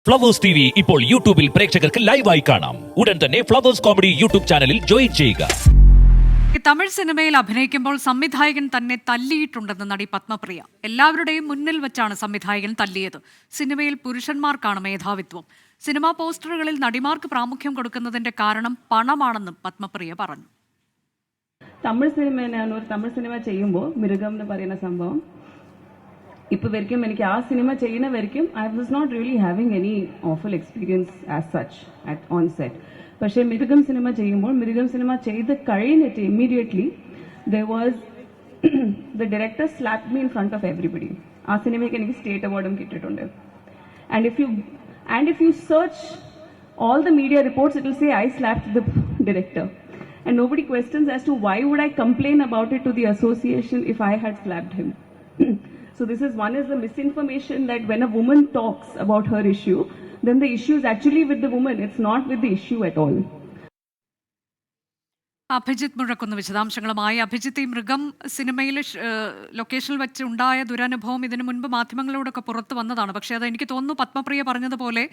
Flowers T V ഇപ്പോൾ യൂട്യൂബിൽ പ്രേക്ഷകർക്ക് ലൈവായി കാണാം. ഉടൻ തന്നെ ഫ്ലവേഴ്സ് കോമഡി യൂട്യൂബ് ചാനലിൽ ജോയിൻ ചെയ്യുക. തമിഴ് സിനിമയിൽ അഭിനയിക്കുമ്പോൾ സംവിധായകൻ തന്നെ തല്ലിയിട്ടുണ്ടെന്ന് നടി പത്മപ്രിയ. എല്ലാവരുടെയും മുന്നിൽ വെച്ചാണ് സംവിധായകൻ തല്ലിയത്. സിനിമയിൽ പുരുഷന്മാർക്കാണ് മേധാവിത്വം. സിനിമാ പോസ്റ്ററുകളിൽ നടിമാർക്ക് പ്രാമുഖ്യം കൊടുക്കുന്നതിന്റെ കാരണം പണമാണെന്നും പത്മപ്രിയ പറഞ്ഞു. തമിഴ് സിനിമ ചെയ്യുമ്പോൾ മിരുഗം എന്ന് പറയുന്ന സംഭവം ഇപ്പോൾ വരയ്ക്കും എനിക്ക് ആ സിനിമ ചെയ്യുന്ന വരയ്ക്കും I was not really having any awful experience as such at on set. പക്ഷേ മിരുഗം സിനിമ ചെയ്യുമ്പോൾ മിരുഗം സിനിമ ചെയ്ത് കഴിഞ്ഞിട്ട് immediately there was the director slap me in front of everybody. ആ സിനിമയ്ക്ക് എനിക്ക് സ്റ്റേറ്റ് അവാർഡും കിട്ടിയിട്ടുണ്ട്. And if you search all the media reports, it will say I slapped the director. And nobody questions as to why would I complain about it to the association if I had slapped him. So this is the misinformation that when a woman talks about her issue, then the issue is actually with the woman. It's not with the issue at all. Abhijith മുഴക്കുന്ന വിശദാംശങ്ങളുമായി. അഭിജിത്ത്, ഈ മൃഗം സിനിമയിൽ ലൊക്കേഷനിൽ വെച്ച് ഉണ്ടായ ദുരനുഭവം ഇതിനു മുൻപ് മാധ്യമങ്ങളോടൊക്കെ പുറത്തു വന്നതാണ്. പക്ഷേ അത് എനിക്ക് തോന്നുന്നു പത്മപ്രിയ പറഞ്ഞതുപോലെ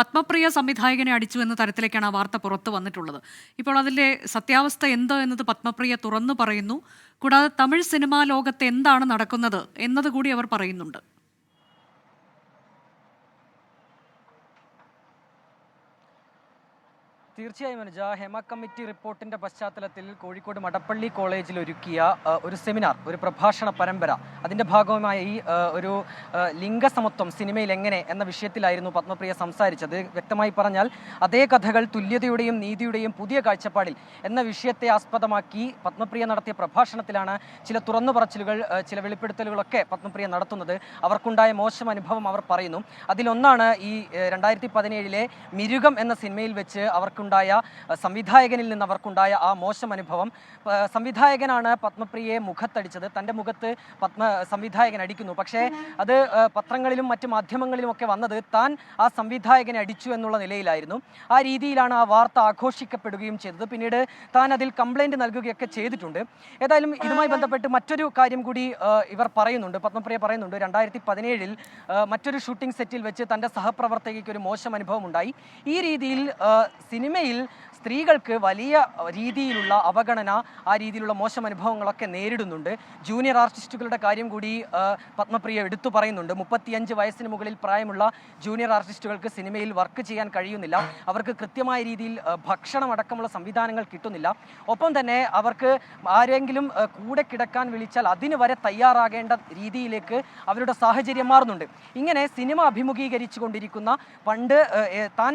പത്മപ്രിയ സംവിധായകനെ അടിച്ചു എന്ന തരത്തിലേക്കാണ് ആ വാർത്ത പുറത്തു വന്നിട്ടുള്ളത്. ഇപ്പോൾ അതിൻ്റെ സത്യാവസ്ഥ എന്ത് എന്നത് പത്മപ്രിയ തുറന്നു പറയുന്നു. കൂടാതെ തമിഴ് സിനിമാ ലോകത്ത് എന്താണ് നടക്കുന്നത് എന്നതുകൂടി അവർ പറയുന്നുണ്ട്. തീർച്ചയായും അനുജ, ഹേമ കമ്മിറ്റി റിപ്പോർട്ടിന്റെ പശ്ചാത്തലത്തിൽ കോഴിക്കോട് മടപ്പള്ളി കോളേജിൽ ഒരുക്കിയ ഒരു സെമിനാർ, ഒരു പ്രഭാഷണ പരമ്പര, അതിന്റെ ഭാഗമായി ഒരു ലിംഗസമത്വം സിനിമയിൽ എങ്ങനെ എന്ന വിഷയത്തിലായിരുന്നു പത്മപ്രിയ സംസാരിച്ചത്. വ്യക്തമായി പറഞ്ഞാൽ അതേ കഥകൾ തുല്യതയുടെയും നീതിയുടെയും പുതിയ കാഴ്ചപ്പാടിൽ എന്ന വിഷയത്തെ ആസ്പദമാക്കി പത്മപ്രിയ നടത്തിയ പ്രഭാഷണത്തിലാണ് ചില തുറന്നു പറച്ചിലുകൾ, ചില വെളിപ്പെടുത്തലുകളൊക്കെ പത്മപ്രിയ നടത്തുന്നത്. അവർക്കുണ്ടായ മോശം അനുഭവം അവർ പറയുന്നു. അതിലൊന്നാണ് ഈ 2017 മിരുഗം എന്ന സിനിമയിൽ വെച്ച് അവർക്കുണ്ടായ സംവിധായകനിൽ നിന്ന് അവർക്കുണ്ടായ ആ മോശം അനുഭവം. സംവിധായകനാണ് പത്മപ്രിയയെ മുഖത്തടിച്ചത്. തൻ്റെ മുഖത്ത് സംവിധായകൻ അടിക്കുന്നു. പക്ഷേ അത് പത്രങ്ങളിലും മറ്റ് മാധ്യമങ്ങളിലും ഒക്കെ വന്നത് താൻ ആ സംവിധായകനെ അടിച്ചു എന്നുള്ള നിലയിലായിരുന്നു. ആ രീതിയിലാണ് ആ വാർത്ത ആഘോഷിക്കപ്പെടുകയും ചെയ്തത്. പിന്നീട് താൻ അതിൽ കംപ്ലൈൻറ്റ് നൽകുകയൊക്കെ ചെയ്തിട്ടുണ്ട്. ഏതായാലും ഇതുമായി ബന്ധപ്പെട്ട് മറ്റൊരു കാര്യം കൂടി ഇവർ പറയുന്നുണ്ട്, പത്മപ്രിയ പറയുന്നുണ്ട്. 2017 മറ്റൊരു ഷൂട്ടിംഗ് സെറ്റിൽ വെച്ച് തൻ്റെ സഹപ്രവർത്തകയ്ക്ക് ഒരു മോശം അനുഭവം ഉണ്ടായി. ഈ രീതിയിൽ സിനിമയിൽ സ്ത്രീകൾക്ക് വലിയ രീതിയിലുള്ള അവഗണന, ആ രീതിയിലുള്ള മോശം അനുഭവങ്ങളൊക്കെ നേരിടുന്നുണ്ട്. ജൂനിയർ ആർട്ടിസ്റ്റുകളുടെ കാര്യം കൂടി പത്മപ്രിയ എടുത്തു പറയുന്നുണ്ട്. 35 വയസ്സിന് മുകളിൽ പ്രായമുള്ള ജൂനിയർ ആർട്ടിസ്റ്റുകൾക്ക് സിനിമയിൽ വർക്ക് ചെയ്യാൻ കഴിയുന്നില്ല. അവർക്ക് കൃത്യമായ രീതിയിൽ ഭക്ഷണം അടക്കമുള്ള സംവിധാനങ്ങൾ കിട്ടുന്നില്ല. ഒപ്പം തന്നെ അവർക്ക് ആരെങ്കിലും കൂടെ കിടക്കാൻ വിളിച്ചാൽ അതിന് വരെ തയ്യാറാകേണ്ട രീതിയിലേക്ക് അവരുടെ സാഹചര്യം മാറുന്നുണ്ട്. ഇങ്ങനെ സിനിമ അഭിമുഖീകരിച്ചു കൊണ്ടിരിക്കുന്ന, പണ്ട് താൻ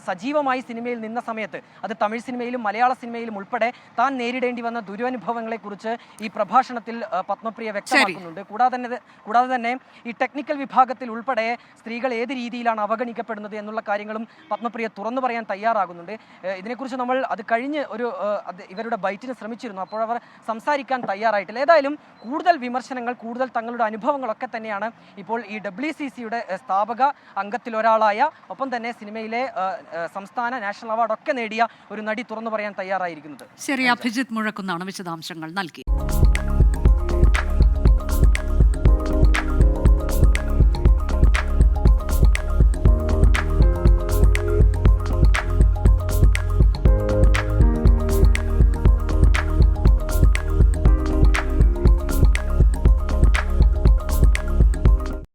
സജീവമായി സിനിമയിൽ നിന്ന സമയത്ത്, അത് തമിഴ് സിനിമയിലും മലയാള സിനിമയിലും ഉൾപ്പെടെ താൻ നേരിടേണ്ടി വന്ന ദുരനുഭവങ്ങളെക്കുറിച്ച് ഈ പ്രഭാഷണത്തിൽ പത്മപ്രിയ വ്യക്തമാക്കുന്നുണ്ട്. കൂടാതെ തന്നെ ഈ ടെക്നിക്കൽ വിഭാഗത്തിൽ ഉൾപ്പെടെ സ്ത്രീകൾ ഏത് രീതിയിലാണ് അവഗണിക്കപ്പെടുന്നത് എന്നുള്ള കാര്യങ്ങളും പത്മപ്രിയ തുറന്നു പറയാൻ തയ്യാറാകുന്നുണ്ട്. ഇതിനെക്കുറിച്ച് നമ്മൾ അത് കഴിഞ്ഞ് ഇവരുടെ ബൈറ്റിന് ശ്രമിച്ചിരുന്നു. അപ്പോൾ അവർ സംസാരിക്കാൻ തയ്യാറായിട്ടില്ല. ഏതായാലും കൂടുതൽ വിമർശനങ്ങൾ, കൂടുതൽ തങ്ങളുടെ അനുഭവങ്ങളൊക്കെ തന്നെയാണ് ഇപ്പോൾ ഈ WCCയുടെ സ്ഥാപക അംഗത്തിലൊരാളായ, ഒപ്പം തന്നെ സിനിമയിലെ സംസ്ഥാന നാഷണൽ അവാർഡൊക്കെ നേടിയ ഒരു നടി തുറന്നു പറയാൻ തയ്യാറായിരിക്കുന്നത്. ശരി, അഭിജിത്ത് മുഴക്കുന്നാണ് വിശദാംശങ്ങൾ നൽകി.